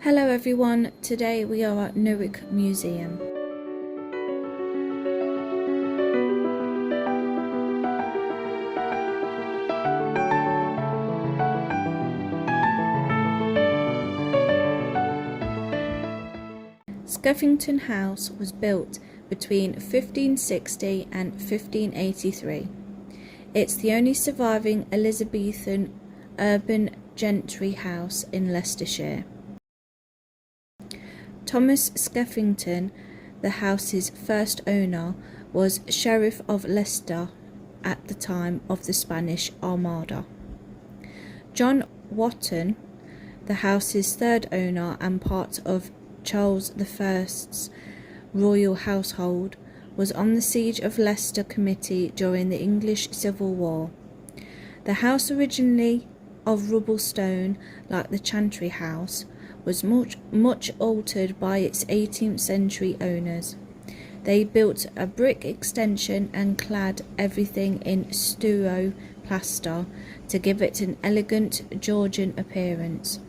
Hello everyone, today we are at Newarke Museum. Skeffington House was built between 1560 and 1583. It's the only surviving Elizabethan urban gentry house in Leicestershire. Thomas Skeffington, the house's first owner, was Sheriff of Leicester at the time of the Spanish Armada. John Wotton, the house's third owner and part of Charles I's royal household, was on the siege of Leicester committee during the English Civil War. The house, originally of rubble stone like the Chantry House, was much altered by its 18th century owners. They built a brick extension and clad everything in stucco plaster to give it an elegant Georgian appearance.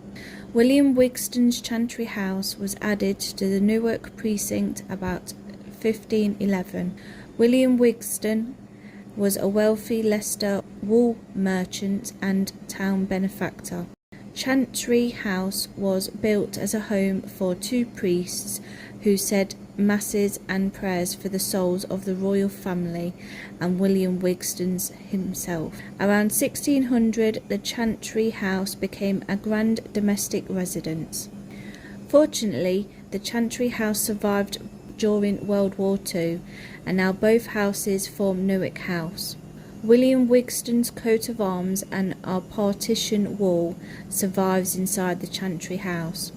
William Wigston's Chantry House was added to the Newarke precinct about 1511. William Wigston was a wealthy Leicester wool merchant and town benefactor. Chantry House was built as a home for two priests who said masses and prayers for the souls of the royal family and William Wigston himself. Around 1600, the Chantry House became a grand domestic residence. Fortunately, the Chantry House survived during World War II, and now both houses form Newarke House. William Wigston's coat of arms and our partition wall survives inside the Chantry House.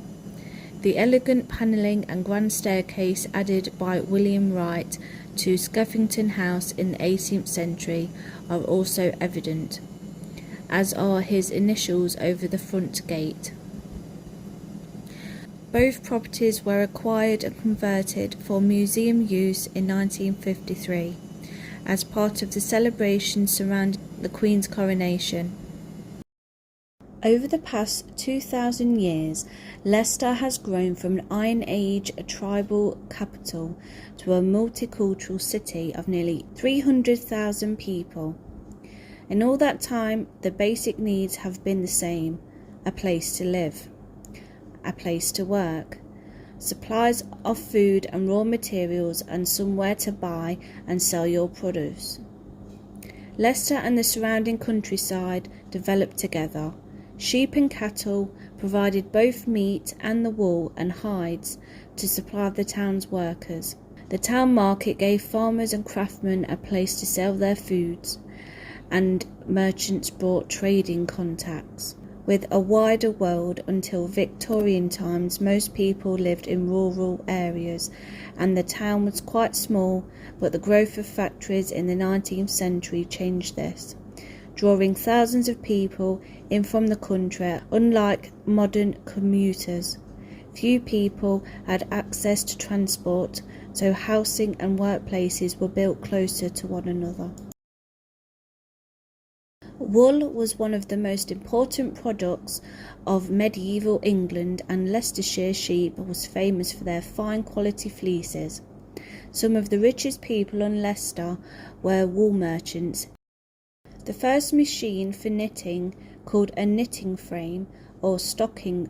The elegant panelling and grand staircase added by William Wright to Skeffington House in the 18th century are also evident, as are his initials over the front gate. Both properties were acquired and converted for museum use in 1953. As part of the celebration surrounding the Queen's coronation. Over the past 2,000 years, Leicester has grown from an Iron Age tribal capital to a multicultural city of nearly 300,000 people. In all that time, the basic needs have been the same: a place to live, a place to work, supplies of food and raw materials, and somewhere to buy and sell your produce. Leicester and the surrounding countryside developed together. Sheep and cattle provided both meat and the wool and hides to supply the town's workers. The town market gave farmers and craftsmen a place to sell their foods, and merchants brought trading contacts with a wider world. Until Victorian times, most people lived in rural areas and the town was quite small, but the growth of factories in the 19th century changed this, drawing thousands of people in from the country. Unlike modern commuters, few people had access to transport, so housing and workplaces were built closer to one another. Wool was one of the most important products of medieval England, and Leicestershire sheep was famous for their fine quality fleeces. Some of the richest people in Leicester were wool merchants. The first machine for knitting, called a knitting frame or stocking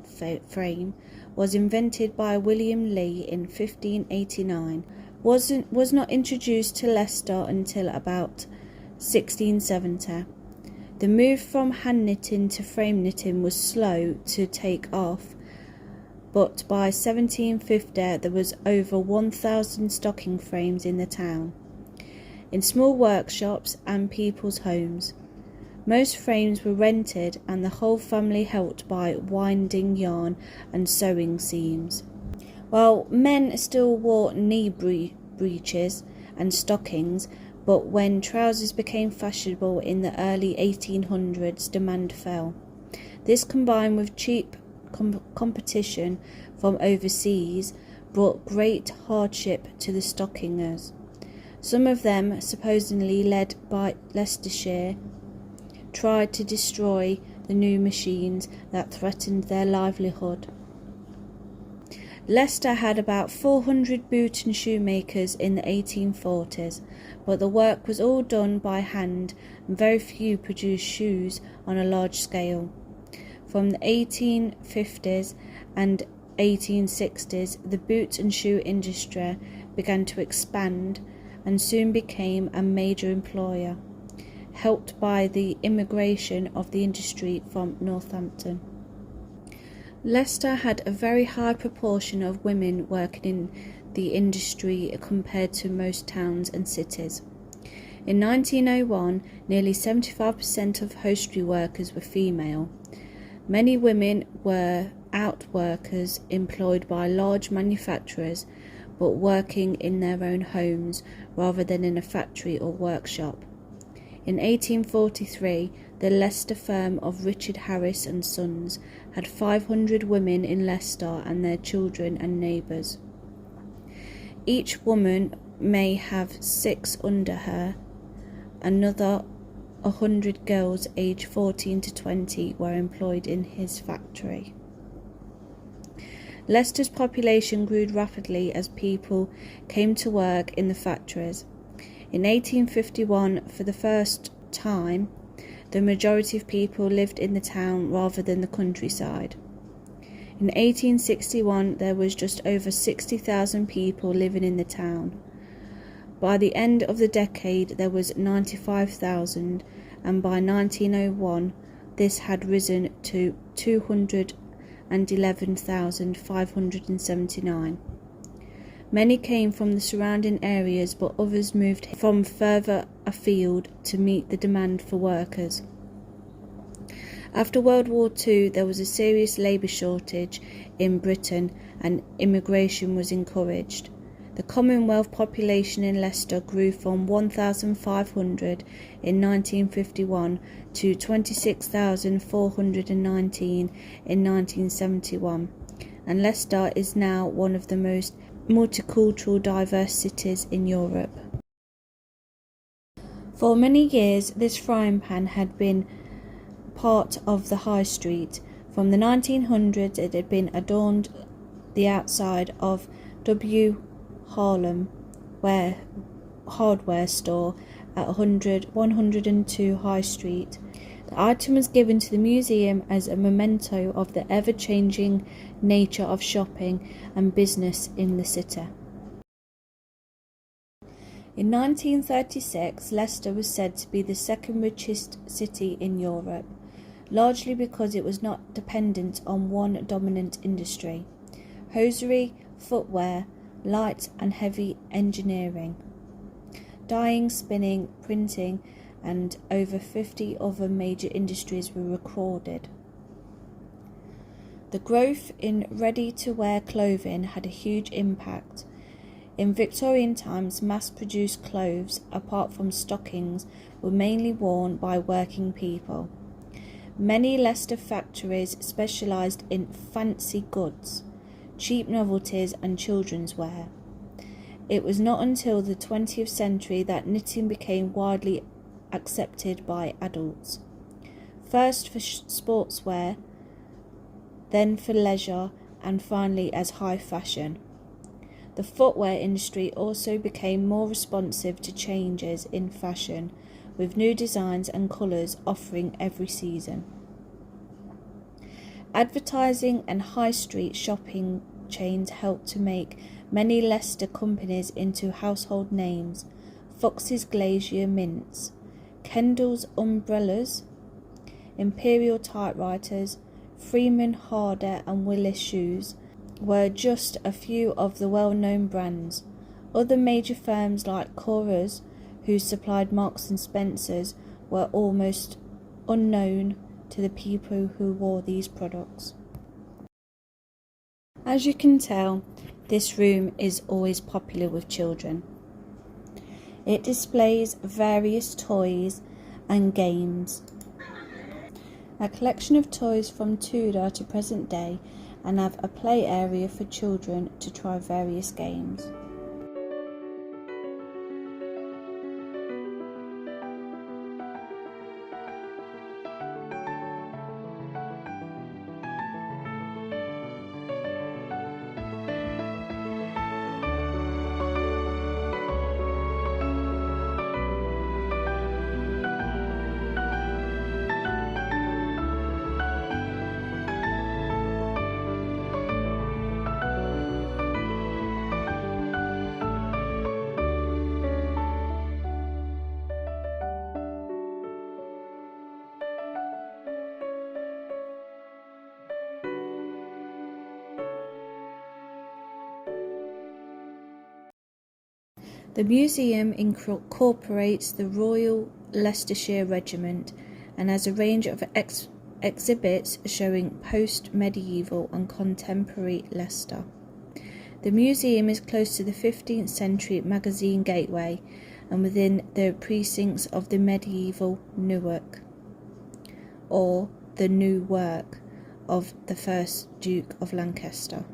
frame, was invented by William Lee in 1589. Was not introduced to Leicester until about 1670. The move from hand knitting to frame knitting was slow to take off, but by 1750 there was over 1,000 stocking frames in the town, in small workshops and people's homes. Most frames were rented, and the whole family helped by winding yarn and sewing seams. While men still wore knee breeches and stockings, but when trousers became fashionable in the early 1800s, demand fell. This, combined with cheap competition from overseas, brought great hardship to the stockingers. Some of them, supposedly led by Leicestershire, tried to destroy the new machines that threatened their livelihood. Leicester had about 400 boot and shoe makers in the 1840s, but the work was all done by hand and very few produced shoes on a large scale. From the 1850s and 1860s, the boot and shoe industry began to expand and soon became a major employer, helped by the immigration of the industry from Northampton. Leicester had a very high proportion of women working in the industry compared to most towns and cities. In 1901, nearly 75% of hostelry workers were female. Many women were out workers employed by large manufacturers, but working in their own homes rather than in a factory or workshop. In 1843, the Leicester firm of Richard Harris and Sons had 500 women in Leicester and their children and neighbours. Each woman may have 6 under her. Another 100 girls aged 14 to 20 were employed in his factory. Leicester's population grew rapidly as people came to work in the factories. In 1851, for the first time, the majority of people lived in the town rather than the countryside. In 1861, there was just over 60,000 people living in the town. By the end of the decade, there was 95,000, and by 1901, this had risen to 211,579. Many came from the surrounding areas, but others moved from further afield to meet the demand for workers. After World War II, there was a serious labour shortage in Britain and immigration was encouraged. The Commonwealth population in Leicester grew from 1,500 in 1951 to 26,419 in 1971, and Leicester is now one of the most multicultural, diverse cities in Europe. For many years, this frying pan had been part of the high street. From the 1900s, it had been adorned the outside of W. Harlem hardware store at 102 High Street. The item was given to the museum as a memento of the ever-changing nature of shopping and business in the city. In 1936, Leicester was said to be the second richest city in Europe, largely because it was not dependent on one dominant industry: hosiery, footwear, light and heavy engineering, dyeing, spinning, printing, and over 50 other major industries were recorded. The growth in ready-to-wear clothing had a huge impact. In Victorian times, mass-produced clothes, apart from stockings, were mainly worn by working people. Many Leicester factories specialised in fancy goods, cheap novelties and children's wear. It was not until the 20th century that knitting became widely accepted by adults. First for sportswear, then for leisure, and finally as high fashion. The footwear industry also became more responsive to changes in fashion, with new designs and colours offering every season. Advertising and high street shopping chains helped to make many Leicester companies into household names: Fox's Glacier Mints, Kendall's Umbrellas, Imperial Typewriters, Freeman Harder and Willis Shoes were just a few of the well-known brands. Other major firms like Cora's, who supplied Marks and Spencer's, were almost unknown to the people who wore these products. As you can tell, this room is always popular with children. It displays various toys and games. A collection of toys from Tudor to present day, and have a play area for children to try various games. The museum incorporates the Royal Leicestershire Regiment and has a range of exhibits showing post-medieval and contemporary Leicester. The museum is close to the 15th century magazine gateway and within the precincts of the medieval Newarke, or the Newarke, of the first Duke of Lancaster.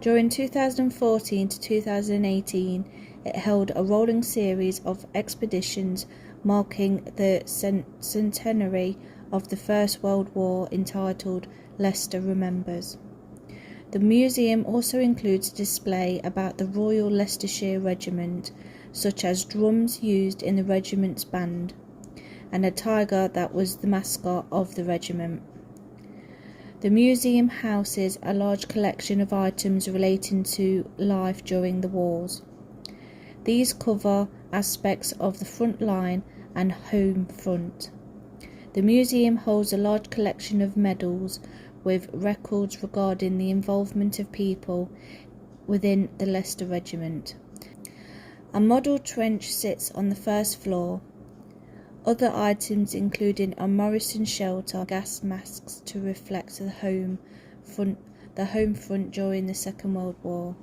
During 2014 to 2018, it held a rolling series of expeditions marking the centenary of the First World War entitled Leicester Remembers. The museum also includes a display about the Royal Leicestershire Regiment, such as drums used in the regiment's band, and a tiger that was the mascot of the regiment. The museum houses a large collection of items relating to life during the wars. These cover aspects of the front line and home front. The museum holds a large collection of medals with records regarding the involvement of people within the Leicester Regiment. A model trench sits on the first floor. Other items including a Morrison shelter, gas masks to reflect the home front during the Second World War.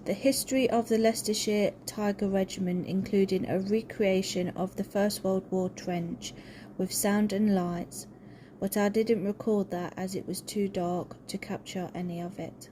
The history of the Leicestershire Tiger Regiment, including a recreation of the First World War trench with sound and lights, but I didn't record that as it was too dark to capture any of it.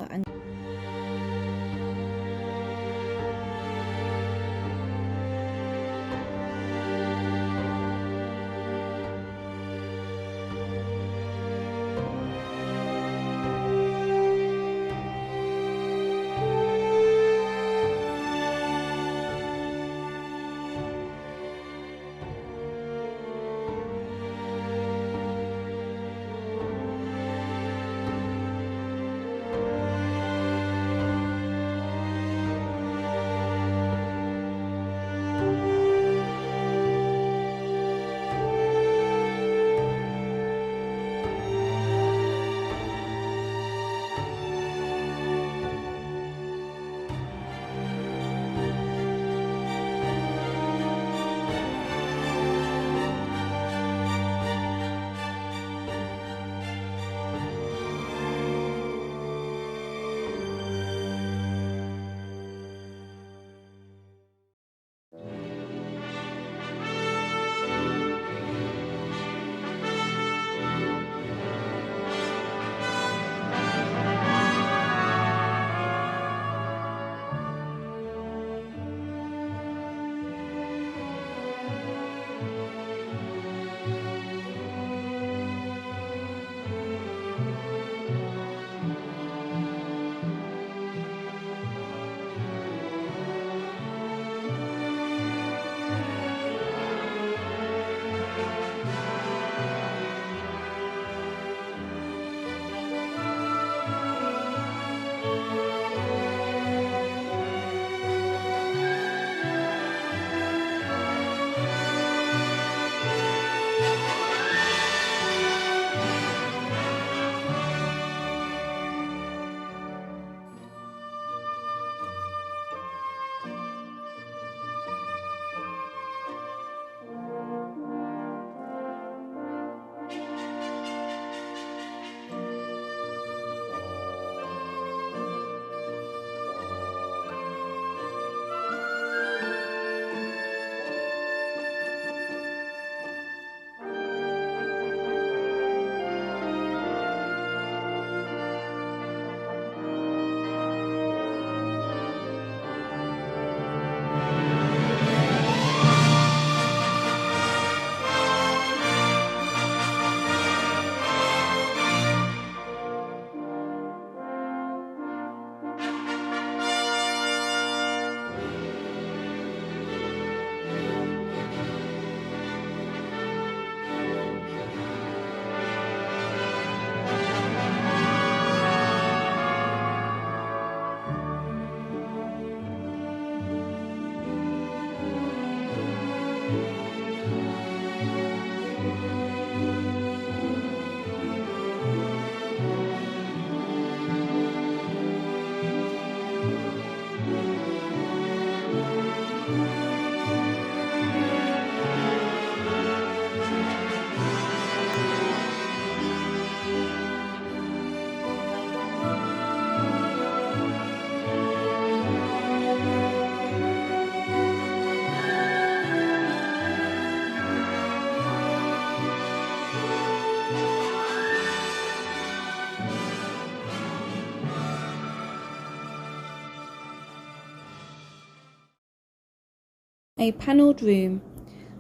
A panelled room,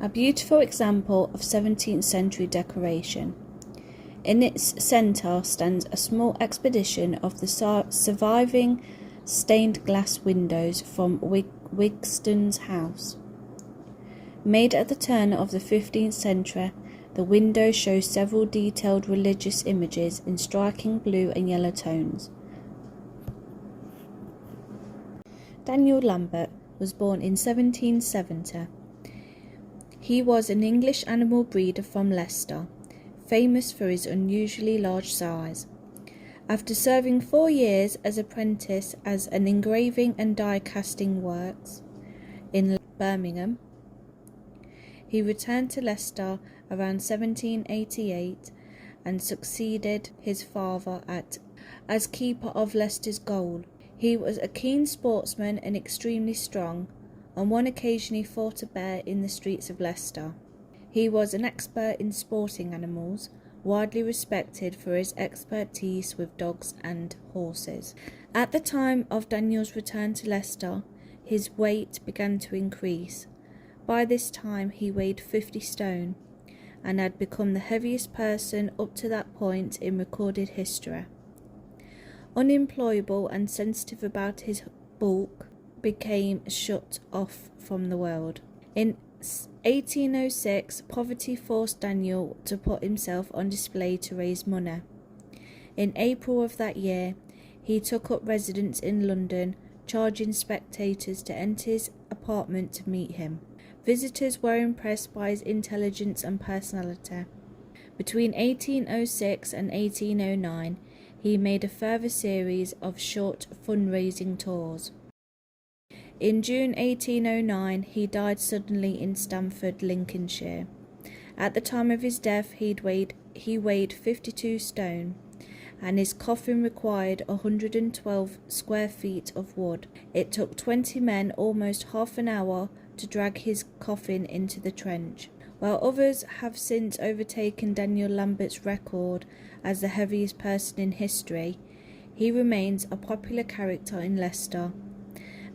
a beautiful example of 17th century decoration. In its centre stands a small exhibition of the surviving stained glass windows from Wigston's house. Made at the turn of the 15th century, the windows show several detailed religious images in striking blue and yellow tones. Daniel Lambert was born in 1770. He was an English animal breeder from Leicester, famous for his unusually large size. After serving 4 years as apprentice as an engraving and die casting works in Birmingham, he returned to Leicester around 1788 and succeeded his father as keeper of Leicester's goal. He was a keen sportsman and extremely strong. On one occasion he fought a bear in the streets of Leicester. He was an expert in sporting animals, widely respected for his expertise with dogs and horses. At the time of Daniel's return to Leicester, his weight began to increase. By this time he weighed 50 stone and had become the heaviest person up to that point in recorded history. Unemployable and sensitive about his bulk, became shut off from the world. In 1806, poverty forced Daniel to put himself on display to raise money. In April of that year, he took up residence in London, charging spectators to enter his apartment to meet him. Visitors were impressed by his intelligence and personality. Between 1806 and 1809, he made a further series of short fundraising tours. In June 1809, he died suddenly in Stamford, Lincolnshire. At the time of his death, he weighed 52 stone, and his coffin required 112 square feet of wood. It took 20 men almost half an hour to drag his coffin into the trench. While others have since overtaken Daniel Lambert's record as the heaviest person in history, he remains a popular character in Leicester,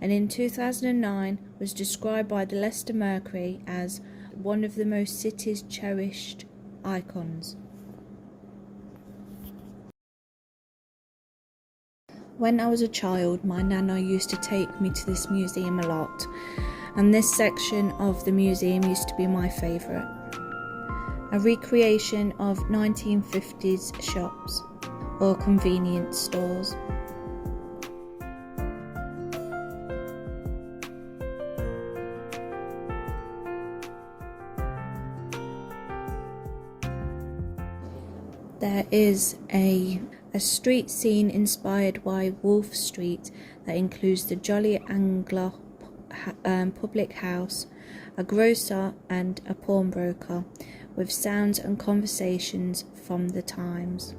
and in 2009 was described by the Leicester Mercury as one of the most city's cherished icons. When I was a child, my nana used to take me to this museum a lot, and this section of the museum used to be my favourite. A recreation of 1950s shops or convenience stores. There is a street scene inspired by Wolf Street that includes the Jolly Angler public house, a grocer and a pawnbroker, with sounds and conversations from the times.